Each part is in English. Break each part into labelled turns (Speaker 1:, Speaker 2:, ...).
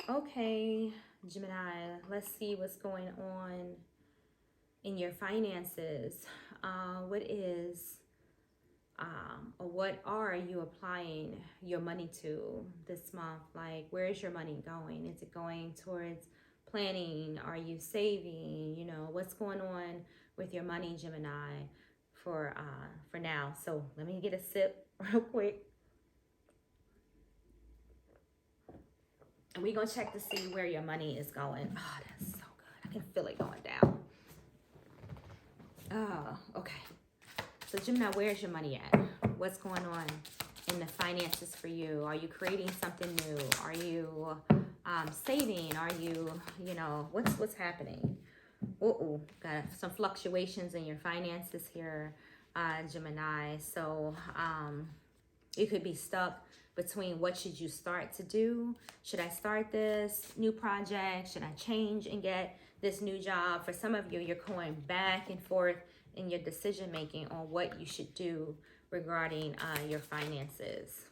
Speaker 1: Okay, Gemini, let's see what's going on in your finances. What is or what are you applying your money to this month? Like, where is your money going? Is it going towards planning? Are you saving? You know, what's going on with your money, Gemini, for now? So let me get a sip real quick. And we're gonna check to see where your money is going. Oh, that's so good. I can feel it going down. Oh, okay. So Gemini, where's your money at? What's going on in the finances for you? Are you creating something new? Are you saving? Are you, what's happening? Uh-oh, got some fluctuations in your finances here, Gemini. So you could be stuck between what should you start to do. Should I start this new project? Should I change and get this new job? For some of you, you're going back and forth in your decision making on what you should do regarding your finances.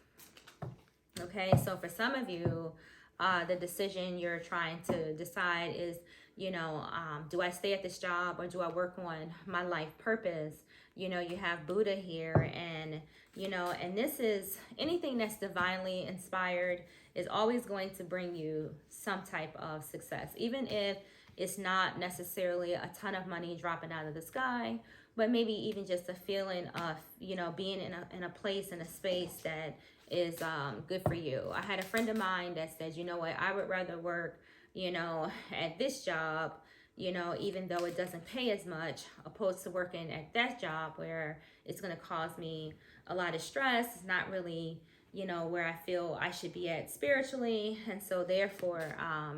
Speaker 1: Okay, so for some of you, the decision you're trying to decide is, do I stay at this job or do I work on my life purpose? You have Buddha here, and and this is anything that's divinely inspired is always going to bring you some type of success, even if it's not necessarily a ton of money dropping out of the sky, but maybe even just a feeling of being in a place, in a space that is good for you. I had a friend of mine that said, you know what, I would rather work at this job, even though it doesn't pay as much, opposed to working at that job where it's going to cause me a lot of stress. It's not really, where I feel I should be at spiritually. And so therefore, I'm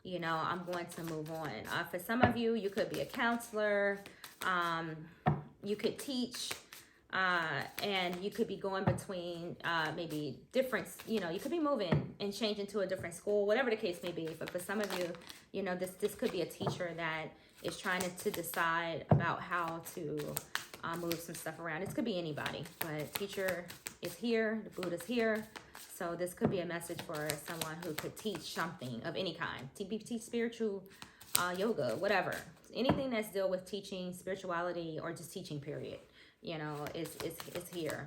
Speaker 1: going to move on. For some of you, you could be a counselor. You could teach. And you could be going between maybe different, you could be moving and changing to a different school, whatever the case may be. But for some of you, this could be a teacher that is trying to decide about how to move some stuff around. This could be anybody, but teacher is here, the Buddha's here. So this could be a message for someone who could teach something of any kind. Teach spiritual, yoga, whatever. Anything that's deal with teaching, spirituality, or just teaching, period. Is here.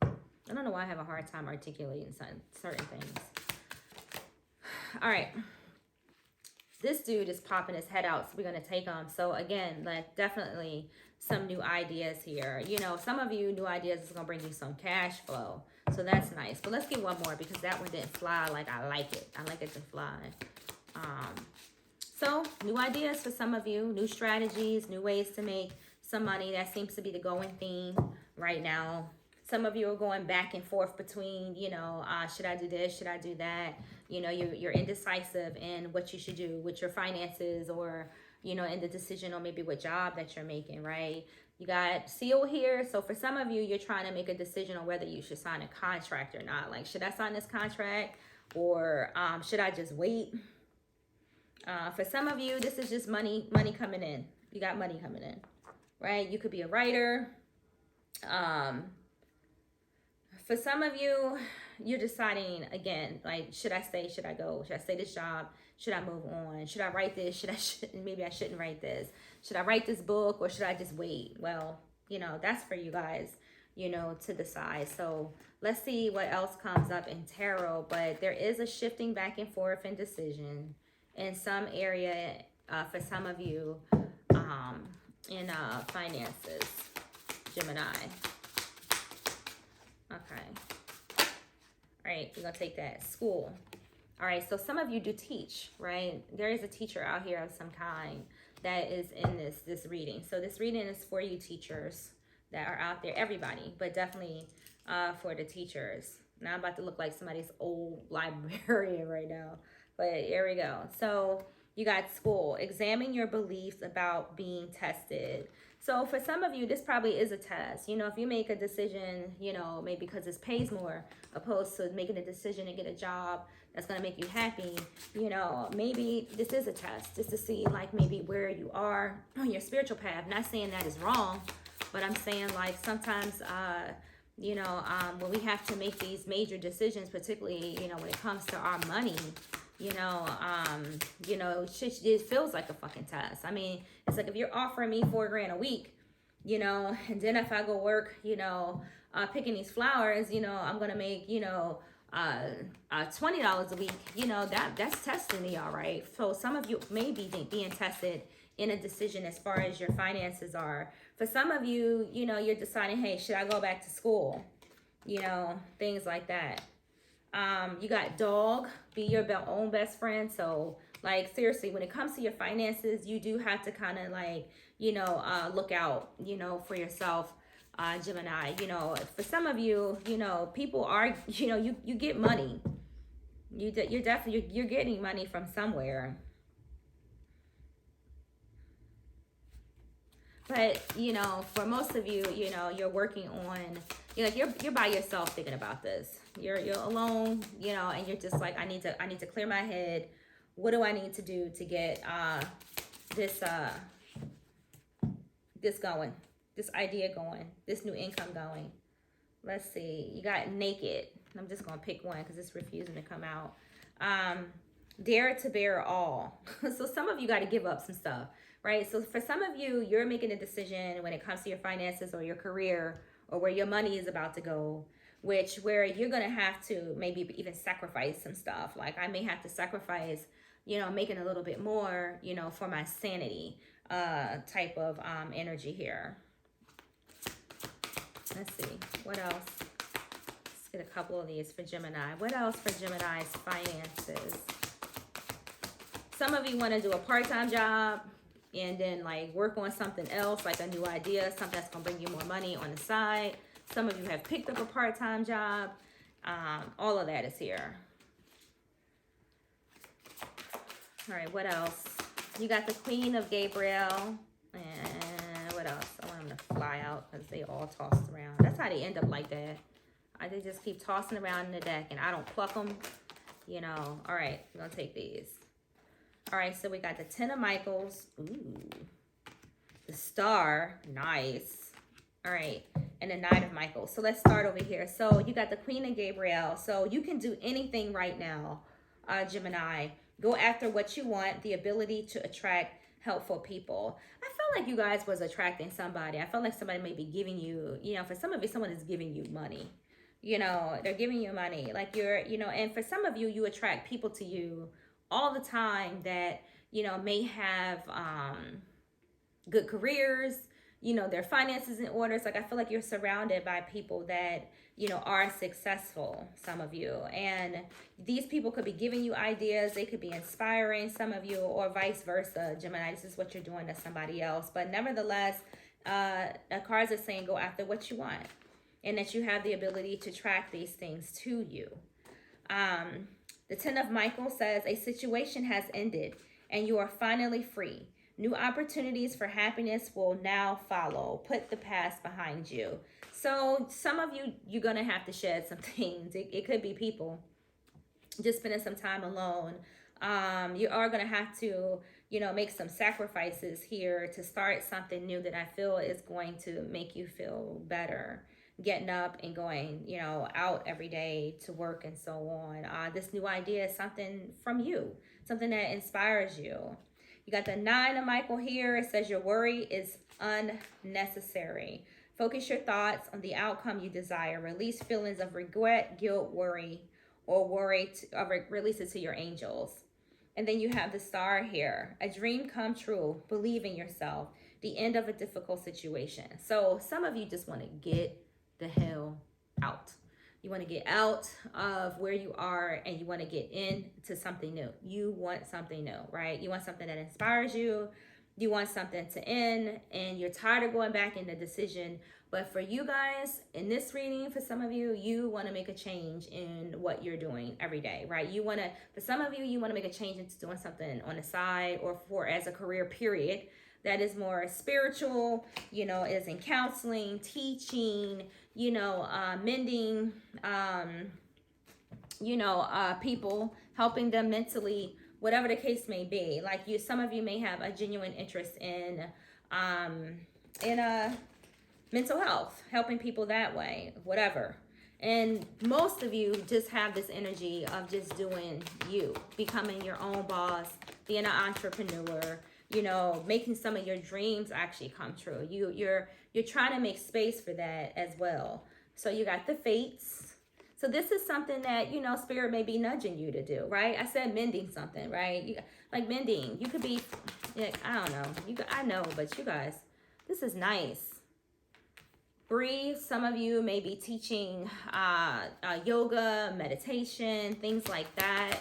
Speaker 1: I don't know why I have a hard time articulating certain things. All right. This dude is popping his head out, so we're going to take him. So again, like, definitely some new ideas here. Some of you, new ideas is going to bring you some cash flow. So that's nice. But let's get one more because that one didn't fly like I like it. I like it to fly. So new ideas for some of you, new strategies, new ways to make some money. That seems to be the going theme right now. Some of you are going back and forth between, should I do this? Should I do that? You're indecisive in what you should do with your finances, or, in the decision on maybe what job that you're making, right? You got Seal here. So for some of you, you're trying to make a decision on whether you should sign a contract or not. Like, should I sign this contract, or should I just wait? For some of you, this is just money coming in. You got money coming in. Right? You could be a writer. For some of you, you're deciding again, like, should I stay? Should I go? Should I stay this job? Should I move on? Should I write this? Maybe I shouldn't write this. Should I write this book, or should I just wait? Well, that's for you guys, to decide. So let's see what else comes up in tarot. But there is a shifting back and forth in decision in some area for some of you. In finances, Gemini. Okay. All right, we're going to take that. School. All right, so some of you do teach, right? There is a teacher out here of some kind that is in this reading. So this reading is for you teachers that are out there, everybody, but definitely for the teachers. Now I'm about to look like somebody's old librarian right now, but here we go. So you got school. Examine your beliefs about being tested. So for some of you, this probably is a test. If you make a decision, maybe because it pays more, opposed to making a decision to get a job that's going to make you happy, maybe this is a test just to see, like, maybe where you are on your spiritual path. Not saying that is wrong, but I'm saying, like, sometimes, when we have to make these major decisions, particularly, when it comes to our money, It feels like a fucking test. I mean, it's like if you're offering me $4,000 a week, and then if I go work, picking these flowers, I'm gonna make, $20 a week. That's testing me, all right. So some of you may be being tested in a decision as far as your finances are. For some of you, you're deciding, hey, should I go back to school? Things like that. You got dog, be your own best friend. So like seriously, when it comes to your finances, you do have to kind of like, look out, for yourself, Gemini. For some of you, people are, you get money. You're definitely, you're getting money from somewhere. But, for most of you, you're working on, you're by yourself thinking about this. You're alone, and you're just like, I need to clear my head. What do I need to do to get this going, this idea going, this new income going? Let's see. You got naked. I'm just going to pick one because it's refusing to come out. Dare to bear all. So some of you got to give up some stuff, right? So for some of you, you're making a decision when it comes to your finances or your career or where your money is about to go, where you're going to have to maybe even sacrifice some stuff. Like I may have to sacrifice, making a little bit more, for my sanity type of energy here. Let's see. What else? Let's get a couple of these for Gemini. What else for Gemini's finances? Some of you want to do a part-time job and then like work on something else, like a new idea, something that's going to bring you more money on the side. Some of you have picked up a part-time job. All of that is here. All right, what else? You got the Queen of Gabriel. And what else? I want them to fly out because they all tossed around. That's how they end up like that. They just keep tossing around in the deck and I don't pluck them. All right, we're going to take these. All right, so we got the 10 of Michaels. Ooh. The Star. Nice. All right, and the 9 of Michaels. So let's start over here. So you got the Queen of Gabriel. So you can do anything right now, Gemini. Go after what you want, the ability to attract helpful people. I felt like you guys was attracting somebody. I felt like somebody may be giving you, for some of you, someone is giving you money. They're giving you money. Like you're, and for some of you, you attract people to you all the time that, may have good careers, their finances in order. It's like, I feel like you're surrounded by people that, are successful, some of you. And these people could be giving you ideas. They could be inspiring some of you or vice versa. Gemini, this is what you're doing to somebody else. But nevertheless, the cards are saying go after what you want and that you have the ability to track these things to you. The 10 of Michael says a situation has ended and you are finally free. New opportunities for happiness will now follow. Put the past behind you. So some of you, you're going to have to shed some things. It could be people. Just spending some time alone. You are going to have to, make some sacrifices here to start something new that I feel is going to make you feel better. Getting up and going, out every day to work and so on. This new idea is something from you. Something that inspires you. You got the 9 of Michael here. It says your worry is unnecessary. Focus your thoughts on the outcome you desire. Release feelings of regret, guilt, worry, or release it to your angels. And then you have the Star here. A dream come true. Believe in yourself. The end of a difficult situation. So some of you just want to get the hell out. You want to get out of where you are and you want to get into something new. You want something new, right? You want something that inspires you. You want something to end and you're tired of going back in the decision. But for you guys, in this reading, for some of you, you want to make a change in what you're doing every day, right? For some of you, you want to make a change into doing something on the side or as a career period that is more spiritual, is in counseling, teaching, mending, people, helping them mentally, whatever the case may be. Like some of you may have a genuine interest in mental health, helping people that way, whatever. And most of you just have this energy of just doing you, becoming your own boss, being an entrepreneur, you know, making some of your dreams actually come true. You're trying to make space for that as well. So you got the fates. So this is something that, you know, spirit may be nudging you to do, right? I said mending something, right? Like mending. You could be, like, I don't know. I know, but you guys, this is nice. Breathe. Some of you may be teaching yoga, meditation, things like that.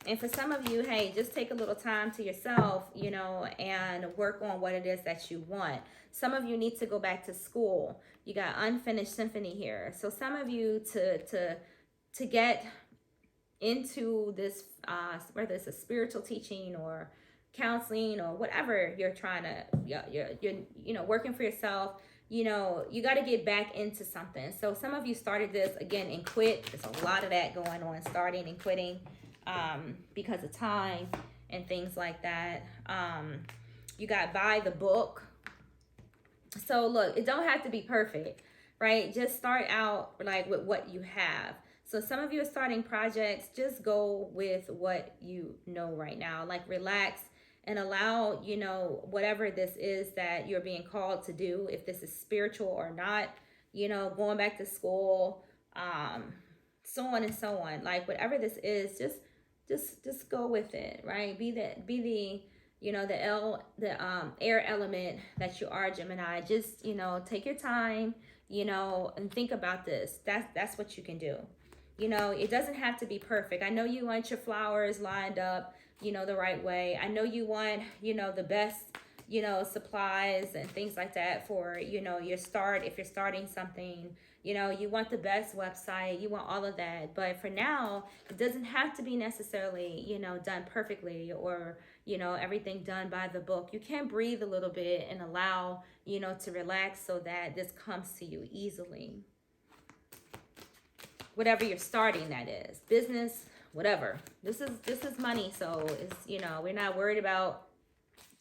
Speaker 1: And for some of you, hey, just take a little time to yourself, you know, and work on what it is that you want. Some of you need to go back to school. You got unfinished symphony here. So some of you to get into this, whether it's a spiritual teaching or counseling or whatever you're trying to, you're you know, working for yourself. You know, you got to get back into something. So some of you started this again and quit. There's a lot of that going on, starting and quitting because of time and things like that. You got buy the book. So look, it don't have to be perfect, right? Just start out like with what you have. So some of you are starting projects. Just go with what you know right now. Like relax and allow, you know, whatever this is that you're being called to do, if this is spiritual or not, you know, going back to school, so on and so on. Like whatever this is, just go with it, right? Be the you know, the air element that you are, Gemini. Just, you know, take your time, you know, and think about this. That's what you can do. You know, it doesn't have to be perfect. I know you want your flowers lined up, you know, the right way. I know you want, you know, the best, you know, supplies and things like that for, you know, your start. If you're starting something, you know, you want the best website, you want all of that. But for now, it doesn't have to be necessarily, you know, done perfectly or, you know, everything done by the book. You can breathe a little bit and allow, you know, to relax so that this comes to you easily. Whatever you're starting, that is business, whatever. This is money, so it's, you know, we're not worried about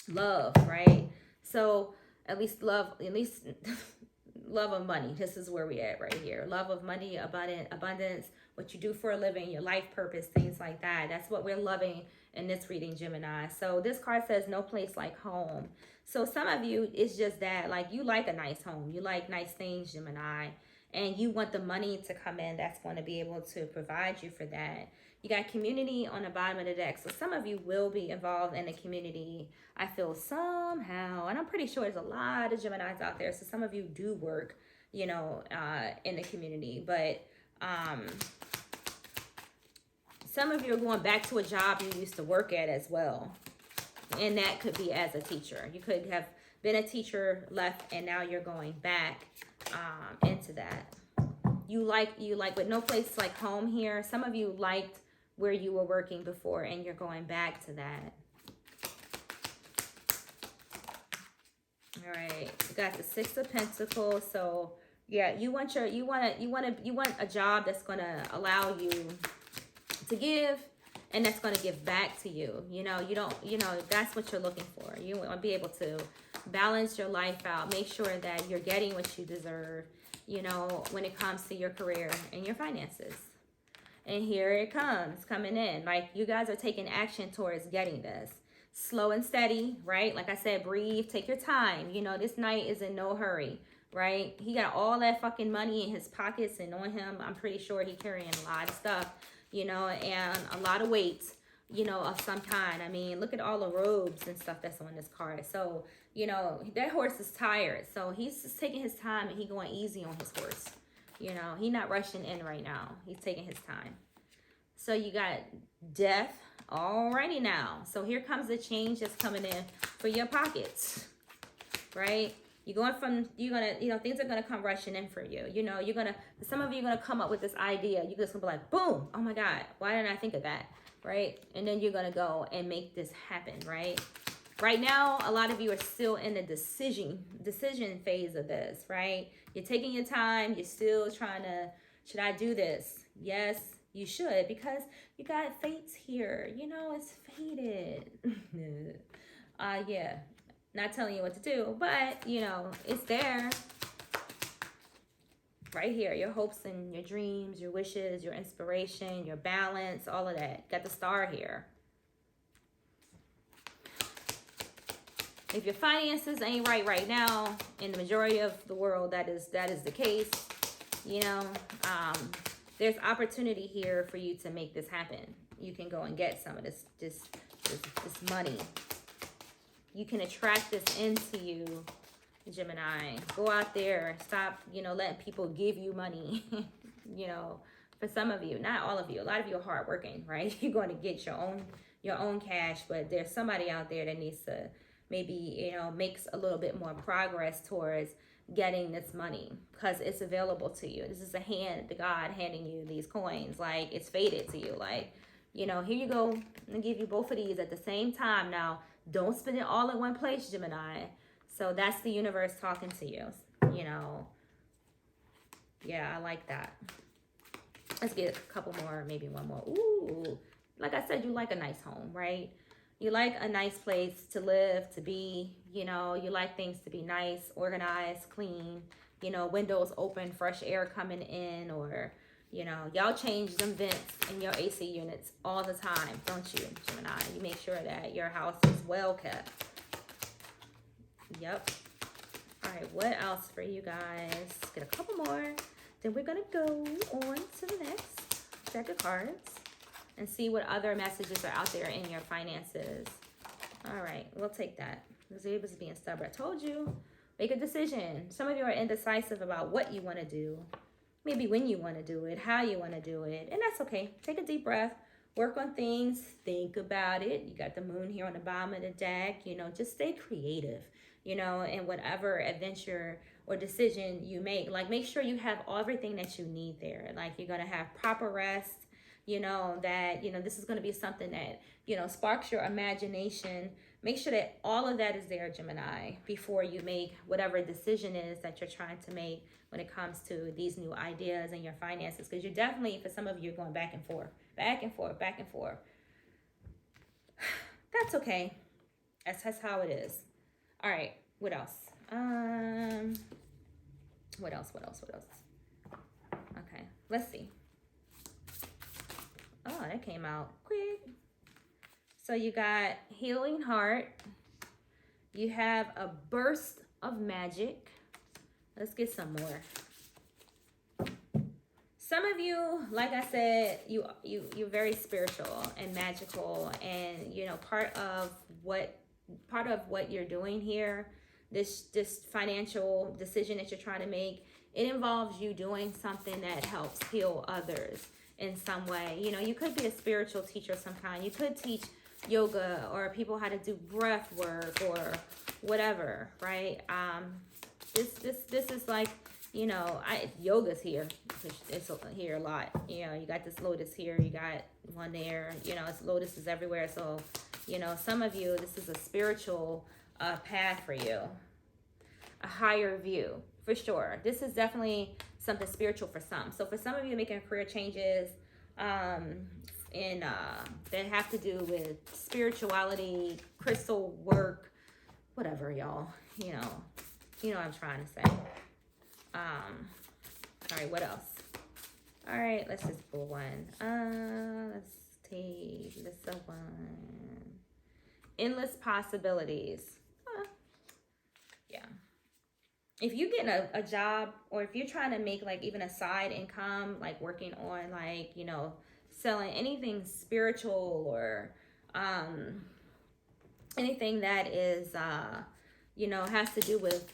Speaker 1: love, right? So at least love of money. This is where we at right here. Love of money, abundance, what you do for a living, your life purpose, things like that. That's what we're loving in this reading, Gemini. So this card says no place like home. So some of you, it's just that, like, you like a nice home, you like nice things, Gemini, and you want the money to come in that's going to be able to provide you for that. You got community on the bottom of the deck. So some of you will be involved in the community, I feel, somehow. And I'm pretty sure there's a lot of Geminis out there. So some of you do work, you know, in the community. But some of you are going back to a job you used to work at as well. And that could be as a teacher. You could have been a teacher, left, and now you're going back into that. You like with no place like home here. Some of you liked where you were working before and you're going back to that. All right, you got the Six of Pentacles. So yeah, you want a job that's going to allow you to give and that's going to give back to you. You know, that's what you're looking for. You want to be able to balance your life out, make sure that you're getting what you deserve, you know, when it comes to your career and your finances. And here it comes, coming in. Like, you guys are taking action towards getting this. Slow and steady, right? Like I said, breathe, take your time. You know, this knight is in no hurry, right? He got all that fucking money in his pockets and on him. I'm pretty sure he's carrying a lot of stuff, you know, and a lot of weight, you know, of some kind. I mean, look at all the robes and stuff that's on this card. So, you know, that horse is tired. So he's just taking his time and he going easy on his horse. You know, he not rushing in right now. He's taking his time. So you got death. Alrighty now. So here comes the change that's coming in for your pockets, right? You're going from, you know, things are going to come rushing in for you. You know, some of you are going to come up with this idea. You're just going to be like, boom, oh my God, why didn't I think of that, right? And then you're going to go and make this happen, right? Right now, a lot of you are still in the decision phase of this, right? You're taking your time. You're still trying to, should I do this? Yes, you should, because you got fates here. You know, it's fated. Yeah, not telling you what to do, but, you know, it's there. Right here, your hopes and your dreams, your wishes, your inspiration, your balance, all of that. Got the star here. If your finances ain't right now, in the majority of the world, that is the case. You know, there's opportunity here for you to make this happen. You can go and get some of this money. You can attract this into you, Gemini. Go out there. Stop, letting people give you money. For some of you, not all of you. A lot of you are hardworking, right? You're going to get your own cash, but there's somebody out there that needs to maybe, makes a little bit more progress towards getting this money because it's available to you. This is the God handing you these coins. Like, it's fated to you. Like, here you go. I'm going to give you both of these at the same time. Now, don't spend it all in one place, Gemini. So that's the universe talking to you. Yeah, I like that. Let's get a couple more, maybe one more. Ooh, like I said, you like a nice home, right? You like a nice place to live, to be, you like things to be nice, organized, clean, windows open, fresh air coming in, or, y'all change them vents in your AC units all the time, don't you, Gemini? You make sure that your house is well kept. Yep. All right, what else for you guys? Get a couple more. Then we're going to go on to the next deck of cards and see what other messages are out there in your finances. All right, we'll take that. Zebra is being stubborn. I told you, make a decision. Some of you are indecisive about what you want to do, maybe when you want to do it, how you want to do it, and that's okay. Take a deep breath, work on things, think about it. You got the moon here on the bottom of the deck. Just stay creative, in whatever adventure or decision you make. Like, make sure you have everything that you need there. Like, you're going to have proper rest. That, this is going to be something that, sparks your imagination. Make sure that all of that is there, Gemini, before you make whatever decision is that you're trying to make when it comes to these new ideas and your finances. Because you're definitely, for some of you, going back and forth, back and forth, back and forth. That's okay. That's how it is. All right. What else? What else? Okay. Let's see. Oh, that came out quick. So you got healing heart. You have a burst of magic. Let's get some more. Some of you, like I said, you're very spiritual and magical, and part of what you're doing here, this financial decision that you're trying to make, it involves you doing something that helps heal others in some way. You could be a spiritual teacher of some kind. You could teach yoga or people how to do breath work or whatever, right? This is like, yoga's here. It's here a lot. You got this lotus here. You got one there. It's lotuses everywhere. So, some of you, this is a spiritual path for you. A higher view, for sure. This is definitely something spiritual for some. So for some of you making career changes that have to do with spirituality, crystal work, whatever, y'all. You know what I'm trying to say. All right, what else? All right, let's just pull one. Let's take this one. Endless possibilities. Yeah. If you're getting a job, or if you're trying to make like even a side income, like working on like, selling anything spiritual or anything that is, has to do with,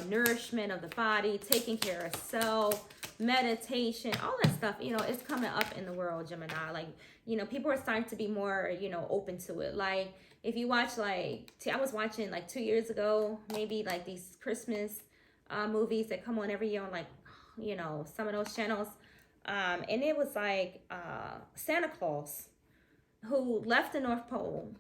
Speaker 1: nourishment of the body, taking care of self, meditation, all that stuff, it's coming up in the world, Gemini. Like, people are starting to be more, open to it. Like, if you watch, like, I was watching like 2 years ago, maybe like these Christmas movies that come on every year on like, some of those channels. And it was like Santa Claus who left the North Pole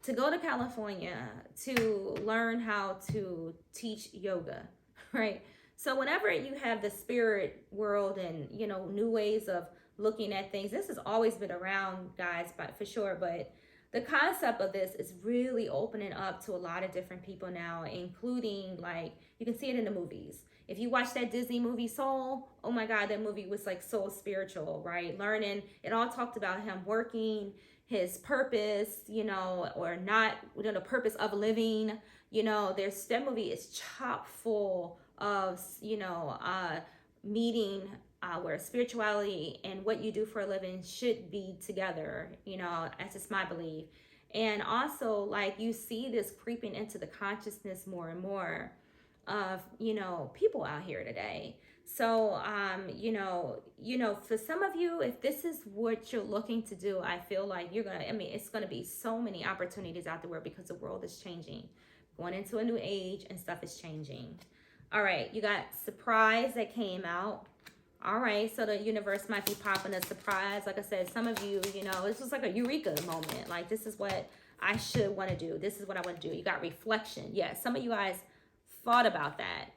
Speaker 1: to go to California to learn how to teach yoga, right? So whenever you have the spirit world and, new ways of looking at things, this has always been around, guys, but for sure. But the concept of this is really opening up to a lot of different people now, including, like, you can see it in the movies. If you watch that Disney movie Soul, oh my God, that movie was like so spiritual, right? Learning, it all talked about him working, his purpose, or not, the purpose of living. That movie is chock full of, meeting where spirituality and what you do for a living should be together. That's just my belief. And also, like, you see this creeping into the consciousness more and more of, people out here today. So, for some of you, if this is what you're looking to do, I feel like it's going to be so many opportunities out there because the world is changing, going into a new age and stuff is changing. All right, you got surprise that came out. All right, so the universe might be popping a surprise. Like I said, some of you, it's just like a eureka moment. Like, this is what I should want to do. This is what I want to do. You got reflection. Yeah, some of you guys thought about that.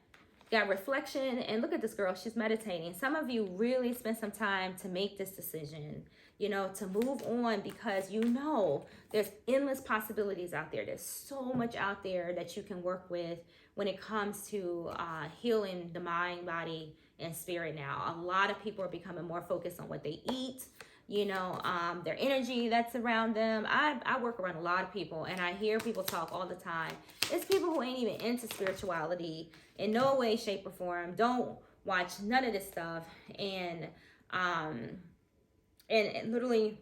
Speaker 1: You got reflection, and look at this girl. She's meditating. Some of you really spent some time to make this decision, to move on, because there's endless possibilities out there. There's so much out there that you can work with when it comes to healing the mind, body, and spirit now. A lot of people are becoming more focused on what they eat, their energy that's around them. I work around a lot of people, and I hear people talk all the time. It's people who ain't even into spirituality in no way, shape, or form, don't watch none of this stuff, and literally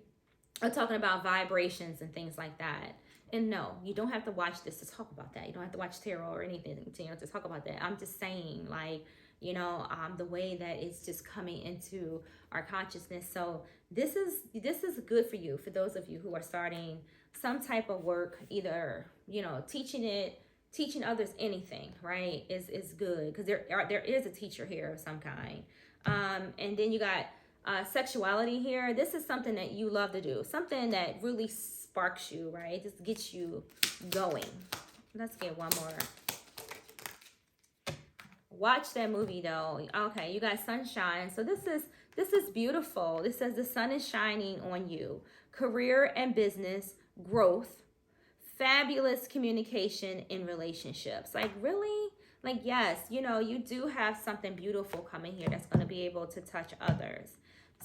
Speaker 1: are talking about vibrations and things like that. And no, you don't have to watch this to talk about that. You don't have to watch tarot or anything to talk about that. I'm just saying, like, the way that it's just coming into our consciousness. So this is good for you, for those of you who are starting some type of work, either, teaching others anything, right, is good, because there is a teacher here of some kind. And then you got sexuality here. This is something that you love to do, something that really sparks you, right? Just gets you going. Let's get one more. Watch that movie though. Okay, you got sunshine. So this is beautiful. This says the sun is shining on you. Career and business growth. Fabulous communication in relationships. Like, really? Like, yes, you do have something beautiful coming here that's going to be able to touch others.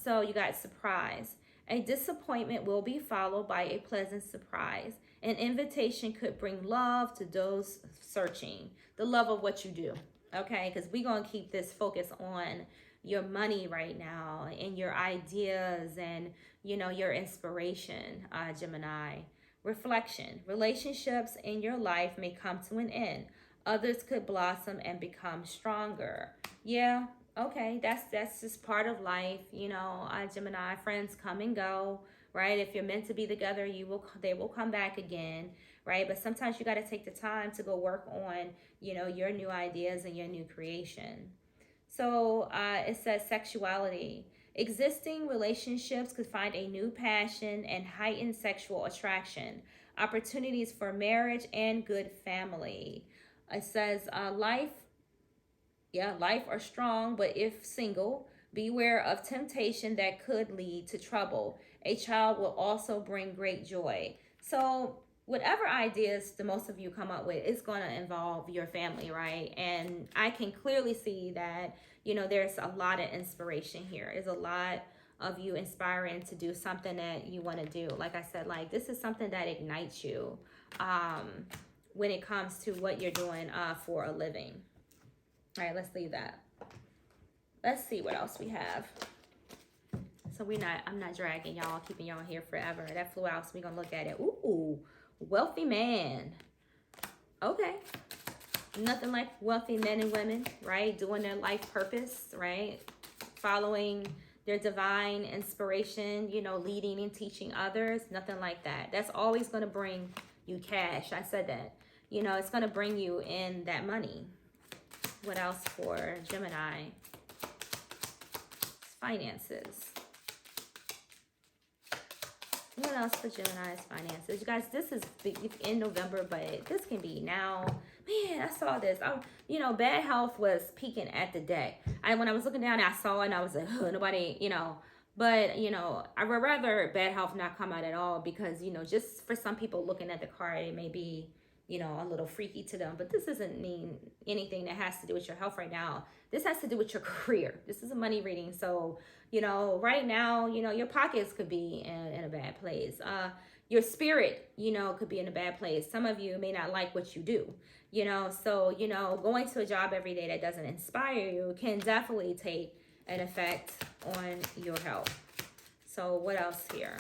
Speaker 1: So you got surprise. A disappointment will be followed by a pleasant surprise. An invitation could bring love to those searching. The love of what you do. Okay, because we're going to keep this focus on your money right now and your ideas and, your inspiration, Gemini. Reflection. Relationships in your life may come to an end. Others could blossom and become stronger. Yeah, okay, that's just part of life, Gemini. Friends come and go, right? If you're meant to be together, they will come back again, right? But sometimes you got to take the time to go work on, your new ideas and your new creation. So it says sexuality. Existing relationships could find a new passion and heightened sexual attraction. Opportunities for marriage and good family. It says life are strong, but if single, beware of temptation that could lead to trouble. A child will also bring great joy. So whatever ideas the most of you come up with is going to involve your family, right? And I can clearly see that, there's a lot of inspiration here. There's a lot of you inspiring to do something that you want to do. Like I said, like, this is something that ignites you when it comes to what you're doing for a living. All right, let's leave that. Let's see what else we have. So I'm not dragging y'all, keeping y'all here forever. That flew out, so we're going to look at it. Ooh, wealthy man. Okay. Nothing like wealthy men and women, right? Doing their life purpose, right? Following their divine inspiration, leading and teaching others. Nothing like that. That's always going to bring you cash. I said that. It's going to bring you in that money. What else for Gemini? Finances. What else for Gemini's finances? You guys, this is in November, but this can be now. Man, I saw this. Bad health was peaking at the day. When I was looking down, I saw it, and I was like, nobody, But, I would rather bad health not come out at all because, just for some people looking at the card, it may be, a little freaky to them. But this doesn't mean anything that has to do with your health right now. This has to do with your career. This is a money reading. So, right now, your pockets could be in a bad place. Your spirit, could be in a bad place. Some of you may not like what you do, so, going to a job every day that doesn't inspire you can definitely take an effect on your health. So what else here?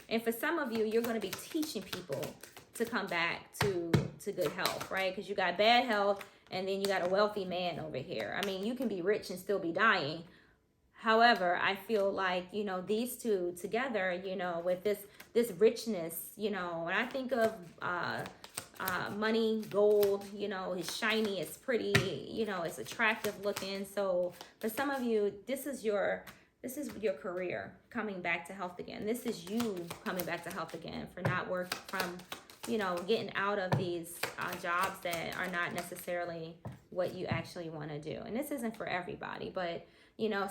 Speaker 1: And for some of you, you're going to be teaching people to come back to good health, right? Because you got bad health and then you got a wealthy man over here. I mean, you can be rich and still be dying. However, I feel like, these two together, with this richness, when I think of money, gold, it's shiny, it's pretty, it's attractive looking. So for some of you, this is your career coming back to health again. This is you coming back to health again for not work from, getting out of these jobs that are not necessarily what you actually want to do. And this isn't for everybody, but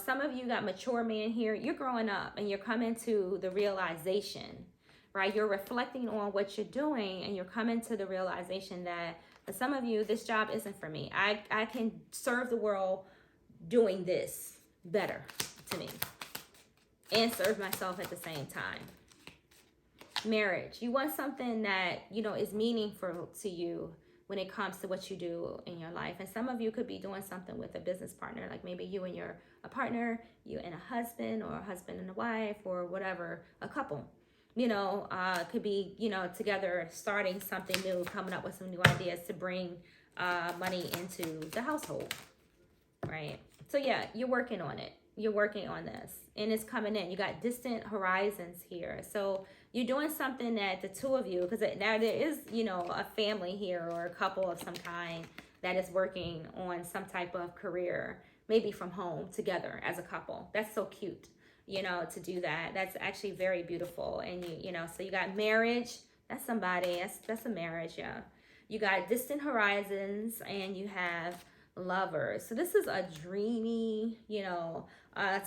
Speaker 1: some of you got mature men here. You're growing up and you're coming to the realization, right? You're reflecting on what you're doing and you're coming to the realization that for some of you, this job isn't for me. I can serve the world doing this better to me and serve myself at the same time. Marriage. You want something that, is meaningful to you when it comes to what you do in your life. And some of you could be doing something with a business partner, like maybe you and a partner, you and a husband, or a husband and a wife, or whatever, a couple. Could be, together starting something new, coming up with some new ideas to bring money into the household, right? So yeah, you're working on it. You're working on this and it's coming in. You got distant horizons here. So you're doing something that the two of you, because now there is, a family here or a couple of some kind that is working on some type of career, maybe from home together as a couple. That's so cute, to do that. That's actually very beautiful. And so you got marriage. That's somebody, that's a marriage. Yeah. You got distant horizons and you have lovers. So this is a dreamy,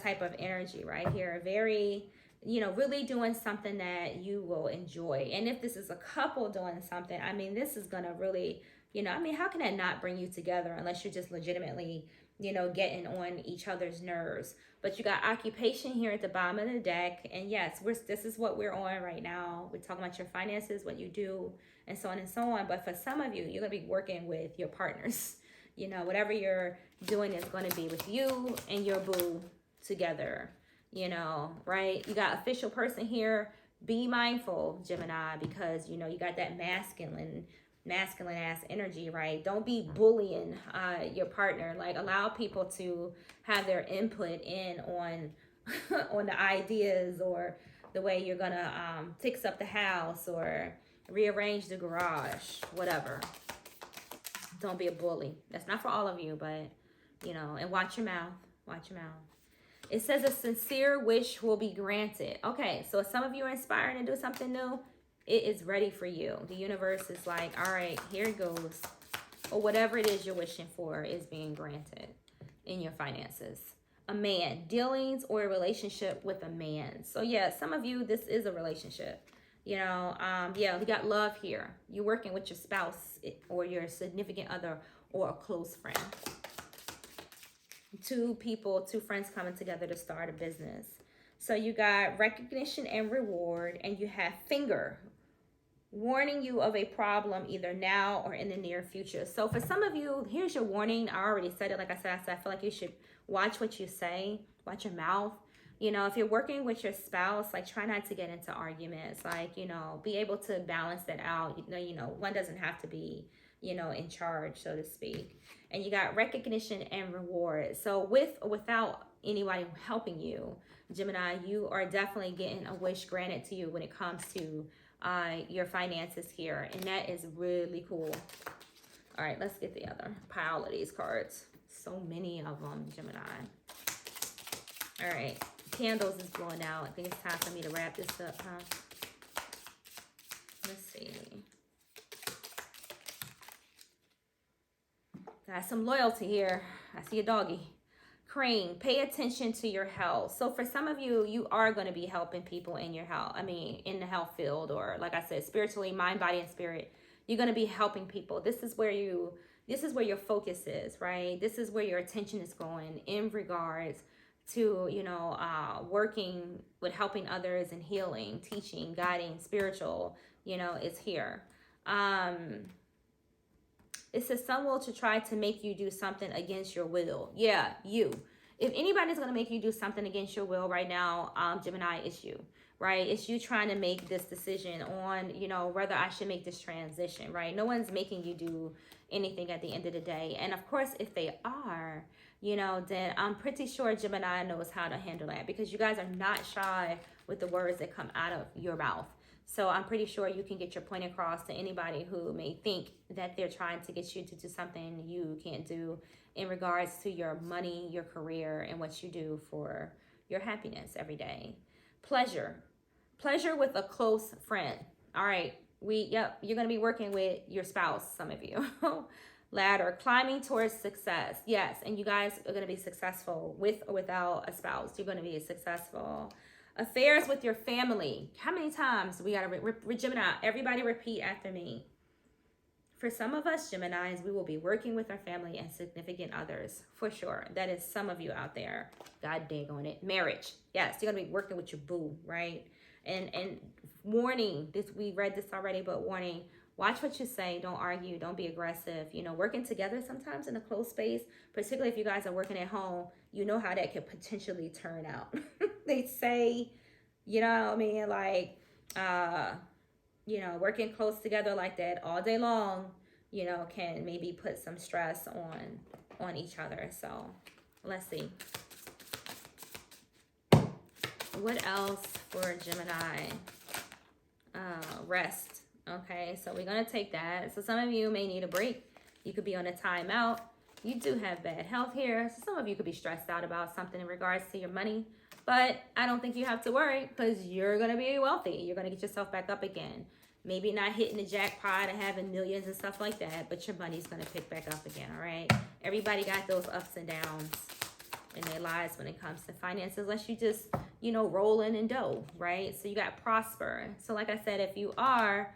Speaker 1: type of energy right here. Very, really doing something that you will enjoy. And if this is a couple doing something, I mean, this is going to really, how can that not bring you together unless you're just legitimately, getting on each other's nerves? But you got occupation here at the bottom of the deck. And yes, this is what we're on right now. We're talking about your finances, what you do, and so on and so on. But for some of you, you're going to be working with your partners. Whatever you're doing is going to be with you and your boo together, right? You got official person here. Be mindful, Gemini, because, you got that masculine ass energy, right? Don't be bullying your partner. Like, allow people to have their input in on on the ideas or the way you're going to fix up the house or rearrange the garage, whatever. Don't be a bully. That's not for all of you, but, and watch your mouth. Watch your mouth. It says a sincere wish will be granted. Okay, so if some of you are inspired to do something new, it is ready for you. The universe is like, all right, here it goes. Or whatever it is you're wishing for is being granted in your finances. A man, dealings or a relationship with a man. So yeah, some of you, this is a relationship. Yeah, we got love here. You're working with your spouse or your significant other or a close friend. Two friends coming together to start a business. So you got recognition and reward, and you have finger warning you of a problem either now or in the near future. So for some of you, here's your warning. I already said it. Like I said, I feel like you should watch what you say, watch your mouth. If you're working with your spouse, like, try not to get into arguments. Like, be able to balance that out. One doesn't have to be, in charge, so to speak. And you got recognition and reward. So with or without anybody helping you, Gemini, you are definitely getting a wish granted to you when it comes to your finances here. And that is really cool. All right, let's get the other pile of these cards. So many of them, Gemini. All right. Candles is blowing out. I think it's time for me to wrap this up, huh? Let's see. Got some loyalty here. I see a doggy. Crane, pay attention to your health. So for some of you, you are going to be helping people in your health. I mean, in the health field, or like I said, spiritually, mind, body, and spirit. You're going to be helping people. This is where your focus is, right? This is where your attention is going in regards to, working with helping others and healing, teaching, guiding, spiritual, it's here. It says some will to try to make you do something against your will. Yeah, you. If anybody's going to make you do something against your will right now, Gemini, it's you, right? It's you trying to make this decision on, whether I should make this transition, right? No one's making you do anything at the end of the day. And of course, if they are, then I'm pretty sure Gemini knows how to handle that, because you guys are not shy with the words that come out of your mouth. So I'm pretty sure you can get your point across to anybody who may think that they're trying to get you to do something you can't do in regards to your money, your career, and what you do for your happiness every day. Pleasure with a close friend. All right, you're going to be working with your spouse, some of you. Ladder, climbing towards success. Yes, and you guys are going to be successful with or without a spouse. You're going to be successful. Affairs with your family. How many times we got to Gemini? Everybody repeat after me. For some of us Geminis, we will be working with our family and significant others, for sure. That is some of you out there. God dang on it. Marriage. Yes, you're going to be working with your boo, right? And warning, we read this already, but warning, watch what you say. Don't argue. Don't be aggressive. Working together sometimes in a close space, particularly if you guys are working at home, you know how that could potentially turn out. They say, working close together like that all day long, can maybe put some stress on each other. So let's see. What else for Gemini? Rest. Okay, so we're going to take that. So some of you may need a break. You could be on a timeout. You do have bad health here. So some of you could be stressed out about something in regards to your money. But I don't think you have to worry, because you're going to be wealthy. You're going to get yourself back up again. Maybe not hitting the jackpot and having millions and stuff like that, but your money's going to pick back up again, all right? Everybody got those ups and downs in their lives when it comes to finances, unless you just, rolling in dough, right? So you got prosper. So like I said, if you are,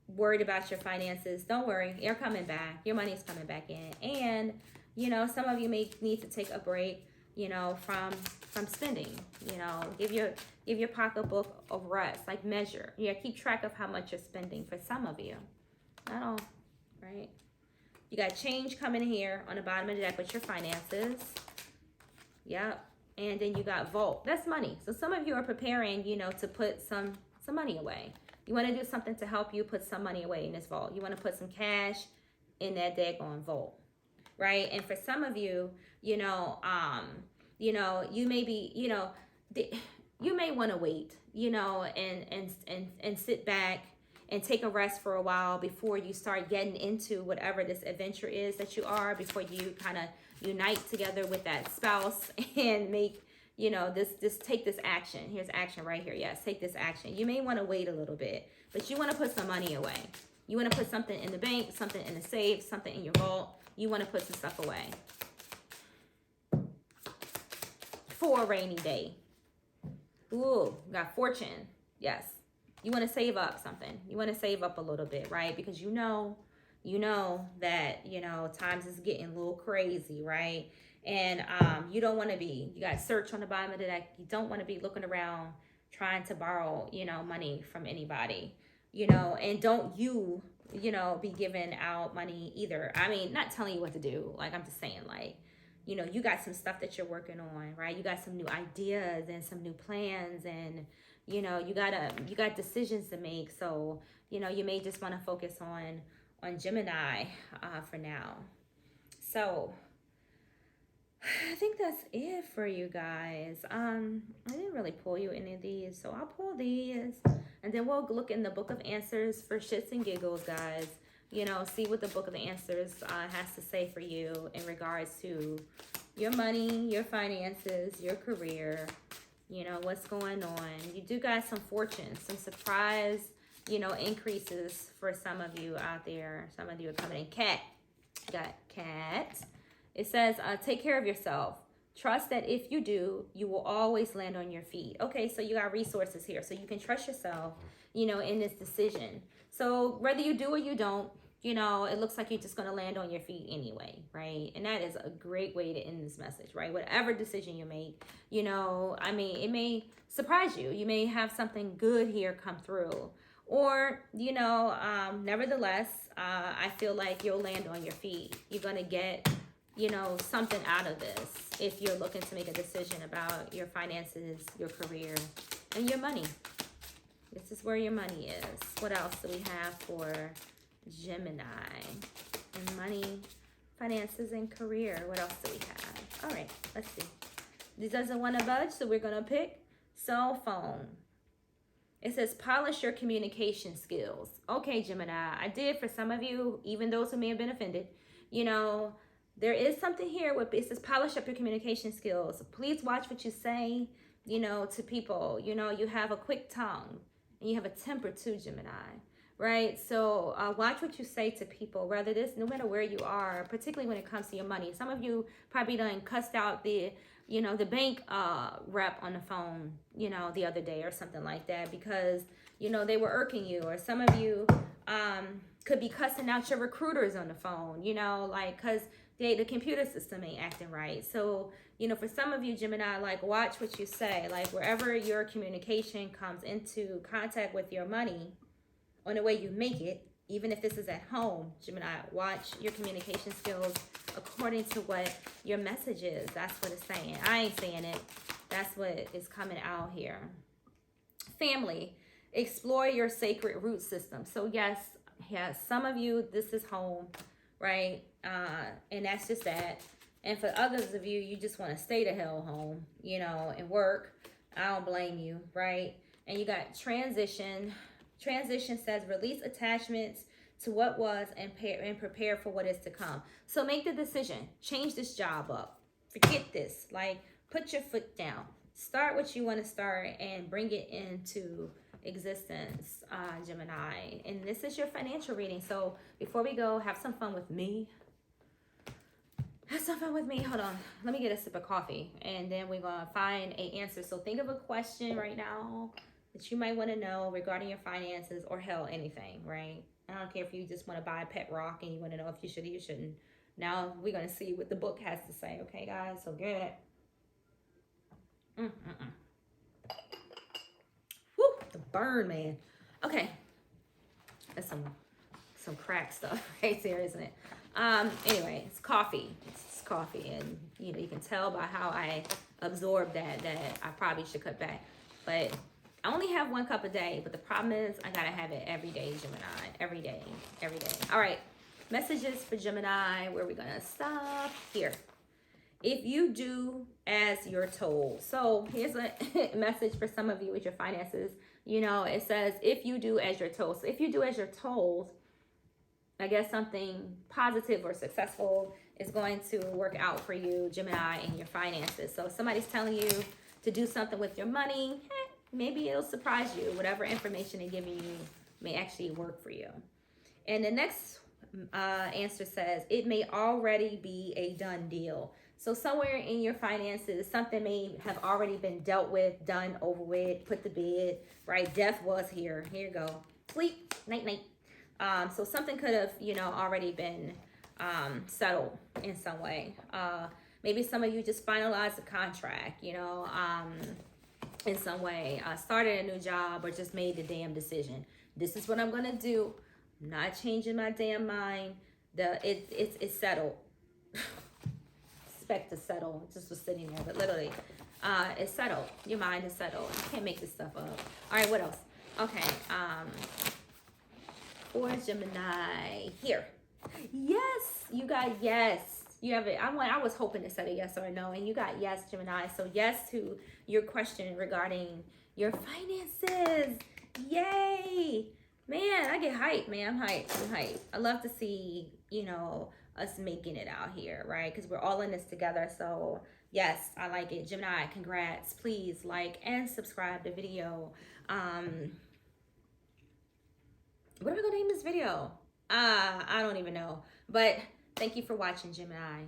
Speaker 1: worried about your finances, don't worry. You're coming back. Your money's coming back in. And, some of you may need to take a break, from spending. Give your pocketbook a rest, like measure. Yeah, keep track of how much you're spending for some of you. Not all, right? You got change coming here on the bottom of the deck with your finances. Yep. And then you got vault. That's money. So some of you are preparing, to put some money away. You want to do something to help you put some money away in this vault. You want to put some cash in that daggone vault, right? And for some of you, you may be, you may want to wait, and sit back and take a rest for a while before you start getting into whatever this adventure is that you are, before you kind of unite together with that spouse and make, take this action. Here's action right here. Yes, take this action. You may want to wait a little bit, but you want to put some money away. You want to put something in the bank, something in the safe, something in your vault. You want to put some stuff away for a rainy day. Ooh, got fortune. Yes. You want to save up something. You want to save up a little bit, right? Because you know that, times is getting a little crazy, right? And you don't want to be, you got search on the bottom of the deck. You don't want to be looking around trying to borrow, money from anybody, and don't you, be giving out money either. I mean, not telling you what to do. Like, I'm just saying, like, you got some stuff that you're working on, right? You got some new ideas and some new plans, and, you got decisions to make. So, you may just want to focus on Gemini for now. So I think that's it for you guys. I didn't really pull you any of these, so I'll pull these, and then we'll look in the Book of Answers for shits and giggles, guys. See what the Book of Answers has to say for you in regards to your money, your finances, your career, what's going on. You do got some fortune, some surprise, increases for some of you out there. Some of you are coming in. Cat. Got cat. It says, take care of yourself. Trust that if you do, you will always land on your feet. Okay, so you got resources here. So you can trust yourself, in this decision. So whether you do or you don't, it looks like you're just going to land on your feet anyway, right? And that is a great way to end this message, right? Whatever decision you make, it may surprise you. You may have something good here come through. Or, nevertheless, I feel like you'll land on your feet. You're going to get something out of this if you're looking to make a decision about your finances, your career, and your money. This is where your money is. What else do we have for Gemini? And money, finances, and career. What else do we have? All right, let's see. This doesn't want to budge, so we're going to pick cell phone. It says polish your communication skills. Okay, Gemini, I did for some of you, even those who may have been offended. There is something here with it says polish up your communication skills. Please watch what you say, to people. You have a quick tongue and you have a temper too, Gemini, right? So watch what you say to people, no matter where you are, particularly when it comes to your money. Some of you probably done cussed out the bank rep on the phone, the other day or something like that because, they were irking you. Or some of you could be cussing out your recruiters on the phone, because the computer system ain't acting right. So, for some of you, Gemini, watch what you say. Wherever your communication comes into contact with your money, on the way you make it, even if this is at home, Gemini, watch your communication skills according to what your message is. That's what it's saying. I ain't saying it. That's what is coming out here. Family, explore your sacred root system. So yes, some of you, this is home, right? And that's just that. And for others of you, you just want to stay the hell home, and work. I don't blame you, right? And you got transition. Transition says release attachments to what was and prepare for what is to come. So make the decision. Change this job up. Forget this. Put your foot down. Start what you want to start and bring it into existence, Gemini. And this is your financial reading. So before we go, have some fun with me. Have some fun with me. Hold on. Let me get a sip of coffee. And then we're going to find an answer. So think of a question right now that you might want to know regarding your finances or hell, anything, right? I don't care if you just want to buy a pet rock and you want to know if you should or you shouldn't. Now we're going to see what the book has to say. Okay, guys? So get it. Woo, the burn, man. Okay. That's some crack stuff right there, isn't it? Anyway, it's coffee. It's coffee. And, you can tell by how I absorb that I probably should cut back. But I only have 1 cup a day, but the problem is I gotta have it every day, Gemini. Every day. All right, messages for Gemini. Where are we gonna stop? Here. If you do as you're told. So here's a message for some of you with your finances. It says, if you do as you're told. So if you do as you're told, I guess something positive or successful is going to work out for you, Gemini, in your finances. So if somebody's telling you to do something with your money, maybe it'll surprise you. Whatever information they're giving you may actually work for you. And the next answer says, it may already be a done deal. So somewhere in your finances, something may have already been dealt with, done, over with, put to bed, right? Death was here. Here you go. Sleep, night, night. So something could have, already been settled in some way. Maybe some of you just finalized a contract, in some way, started a new job or just made the damn decision. This is what I'm going to do. I'm not changing my damn mind. It's settled. Expect to settle. It just was sitting there, but literally, it's settled. Your mind is settled. You can't make this stuff up. All right, what else? Okay, for Gemini, here. Yes, you got yes. You have it. I was hoping to set a yes or a no, and you got yes, Gemini. So yes to your question regarding your finances. Yay, man! I get hyped, man. I'm hyped. I love to see us making it out here, right? Because we're all in this together. So yes, I like it, Gemini. Congrats. Please like and subscribe to the video. What am I gonna name this video? I don't even know. But thank you for watching, Gemini.